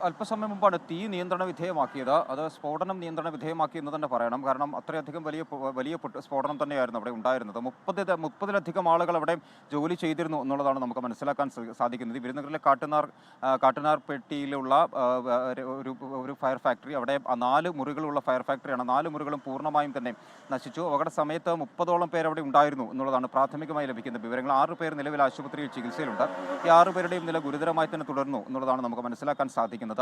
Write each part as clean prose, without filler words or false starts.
അല്പസമയം മുമ്പാണ് തീ നിയന്ത്രണ വിധേയമാക്കിയത്. അത് സ്ഫോടനം നിയന്ത്രണ വിധേയമാക്കി എന്ന് തന്നെ പറയണം. കാരണം അത്രയധികം വലിയ സ്ഫോടനം തന്നെയായിരുന്നു അവിടെ ഉണ്ടായിരുന്നത്. 30-ലധികം ആളുകൾ അവിടെ ജോലി ചെയ്തിരുന്നു എന്നുള്ളതാണ് നമുക്ക് മനസ്സിലാക്കാൻ സാധിക്കുന്നത്. വിരുന്നുകളിലെ കാട്ടുനാർപെട്ടിയിലുള്ള ഒരു ഒരു ഫയർ ഫാക്ടറി, അവിടെ 4 മുറികളുള്ള ഫയർ ഫാക്ടറിയാണ്. 4 മുറികളും പൂർണ്ണമായും തന്നെ നശിച്ചു. അപകട സമയത്ത് 30ഓളം പേർ അവിടെ ഉണ്ടായിരുന്നു എന്നുള്ളതാണ് പ്രാഥമികമായി ലഭിക്കുന്ന വിവരങ്ങൾ. 6 പേർ നിലവിൽ ആശുപത്രിയിൽ ചികിത്സയിലുണ്ട്. ഈ 6 പേരുടെയും നില ഗുരുതരമായി തന്നെ തുടർന്നു എന്നുള്ളതാണ് നമുക്ക് മനസ്സിലാക്കാൻ സാധിക്കുന്നത്.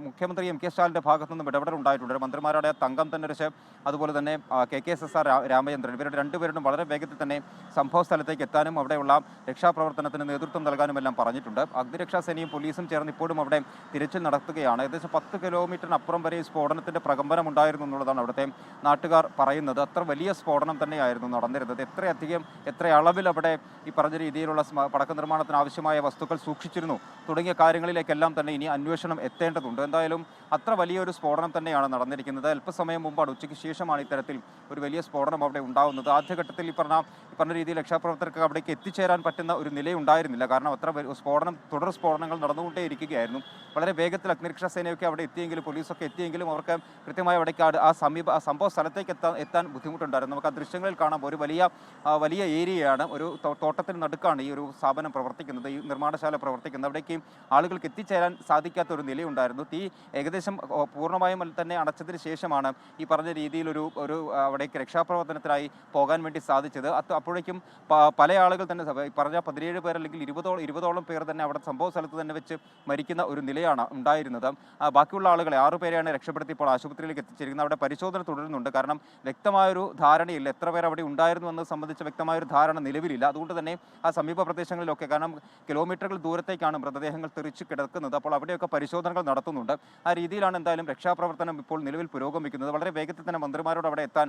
മുഖ്യമന്ത്രി എം കെ സ്റ്റാലിൻ്റെ ഭാഗത്തു നിന്നും ഇടപെടൽ ഉണ്ടായിട്ടുണ്ട്. മന്ത്രിമാരുടെ തങ്കം തെന്നരശ്, അതുപോലെ തന്നെ KKSSR രാമചന്ദ്രൻ, ഇവരുടെ രണ്ടുപേരും വളരെ വേഗത്തിൽ തന്നെ സംഭവ സ്ഥലത്തേക്ക് എത്താനും അവിടെയുള്ള രക്ഷാപ്രവർത്തനത്തിന് നേതൃത്വം നൽകാനുമെല്ലാം പറഞ്ഞിട്ടുണ്ട്. അഗ്നിരക്ഷാ സേനയും പോലീസും ചേർന്ന് ഇപ്പോഴും അവിടെ തിരച്ചിൽ നടത്തുകയാണ്. ഏകദേശം 10 കിലോമീറ്ററിനപ്പുറം വരെ ഈ സ്ഫോടനത്തിൻ്റെ പ്രകമ്പനം ഉണ്ടായിരുന്നു എന്നുള്ളതാണ് അവിടുത്തെ നാട്ടുകാർ പറയുന്നത്. അത്ര വലിയ സ്ഫോടനം തന്നെയായിരുന്നു നടന്നിരുന്നത്. എത്ര അളവിൽ അവിടെ ഈ പറഞ്ഞ രീതിയിലുള്ള പടക്ക നിർമ്മാണത്തിന് ആവശ്യമായ വസ്തുക്കൾ സൂക്ഷിച്ചിരുന്നു തുടങ്ങിയ കാര്യങ്ങളിലേക്കെല്ലാം തന്നെ ഇനി അന്വേഷണം എത്തേണ്ടതുണ്ട്. എന്തായാലും അത്ര വലിയൊരു സ്ഫോടനം തന്നെയാണ് നടന്നിരിക്കുന്നത്. അല്പസമയം മുമ്പാണ്, ഉച്ചയ്ക്ക് ശേഷമാണ് ഇത്തരത്തിൽ ഒരു വലിയ സ്ഫോടനം അവിടെ ഉണ്ടാകുന്നത്. ആദ്യഘട്ടത്തിൽ ഈ പറഞ്ഞ രീതിയിൽ രക്ഷാപ്രവർത്തകർക്ക് അവിടേക്ക് എത്തിച്ചേരാൻ പറ്റുന്ന ഒരു നിലയുണ്ടായിരുന്നില്ല. കാരണം അത്ര തുടർ സ്ഫോടനങ്ങൾ നടന്നുകൊണ്ടേയിരിക്കുകയായിരുന്നു. വളരെ വേഗത്തിൽ അഗ്നിരക്ഷാ സേനയൊക്കെ അവിടെ എത്തിയെങ്കിലും, പോലീസൊക്കെ എത്തിയെങ്കിലും അവർക്ക് കൃത്യമായി അവിടേക്ക് ആ സംഭവ സ്ഥലത്തേക്ക് എത്താൻ ബുദ്ധിമുട്ടുണ്ടായിരുന്നു. നമുക്ക് ആ ദൃശ്യങ്ങളിൽ കാണാം. ഒരു വലിയ ഏരിയയാണ്, ഒരു തോട്ടത്തിന് നടുക്കാണ് ഈ ഒരു സ്ഥാപനം പ്രവർത്തിക്കുന്നത്, ഈ നിർമ്മാണശാല പ്രവർത്തിക്കുന്നത്. അവിടേക്ക് ആളുകൾക്ക് എത്തിച്ചേരാൻ സാധിക്കാത്ത ഒരു നിലയുണ്ടായിരുന്നു. തീ ഏകദേശം പൂർണ്ണമായും തന്നെ അടച്ചതിന് ശേഷമാണ് ഈ പറഞ്ഞ രീതിയിൽ ഒരു അവിടേക്ക് രക്ഷാപ്രവർത്തനത്തിനായി പോകാൻ വേണ്ടി സാധിച്ചത്. അപ്പോഴേക്കും പല ആളുകൾ തന്നെ പറഞ്ഞ 17 പേർ അല്ലെങ്കിൽ 20ഓളം പേർ തന്നെ അവിടെ സംഭവ സ്ഥലത്ത് തന്നെ വെച്ച് മരിക്കുന്ന ഒരു നിലയാണ് ഉണ്ടായിരുന്നത്. ബാക്കിയുള്ള ആളുകളെ 6 പേരെയാണ് രക്ഷപ്പെടുത്തി ഇപ്പോൾ ആശുപത്രിയിലേക്ക് എത്തിച്ചിരിക്കുന്നത്. അവിടെ പരിശോധന തുടരുന്നുണ്ട്. കാരണം വ്യക്തമായൊരു ധാരണയില്ല, എത്ര പേർ അവിടെ ഉണ്ടായിരുന്നു എന്നത് സംബന്ധിച്ച് വ്യക്തമായൊരു ധാരണ നിലവിലില്ല. അതുകൊണ്ട് തന്നെ ആ സമീപ പ്രദേശങ്ങളിലൊക്കെ, കാരണം കിലോമീറ്ററുകൾ ദൂരത്തേക്കാണ് മൃതദേഹങ്ങൾ തെറിച്ച് കിടക്കുന്നത്, അപ്പോൾ അവിടെയൊക്കെ പരിശോധനകൾ നടത്തുന്നുണ്ട്. ആ രീതിയിലാണ് എന്തായാലും രക്ഷാപ്രവർത്തനം ഇപ്പോൾ നിലവിൽ പുരോഗമിക്കുന്നത്. വളരെ വേഗത്തിൽ തന്നെ മന്ത്രിമാരോട് അവിടെ എത്താൻ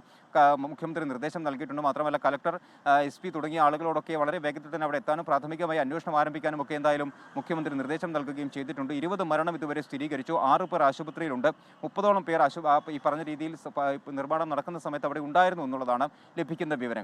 മുഖ്യമന്ത്രി നിർദ്ദേശം നൽകിയിട്ടുണ്ട്. മാത്രമല്ല കലക്ടർ, SP തുടങ്ങിയ ആളുകളോടൊക്കെ വളരെ വേഗത്തിൽ തന്നെ അവിടെ എത്താനും പ്രാഥമികമായി അന്വേഷണം ആരംഭിക്കാനും ഒക്കെ എന്തായാലും മുഖ്യമന്ത്രി നിർദ്ദേശം നൽകുകയും ചെയ്തിട്ടുണ്ട്. 20 മരണം ഇതുവരെ സ്ഥിരീകരിച്ചു. 6 പേർ ആശുപത്രിയിലുണ്ട്. 30ഓളം പേർ ഈ പറഞ്ഞ രീതിയിൽ നിർമ്മാണം നടക്കുന്ന സമയത്ത് അവിടെ ഉണ്ടായിരുന്നു എന്നുള്ളതാണ് ലഭിക്കുന്ന വിവരങ്ങൾ.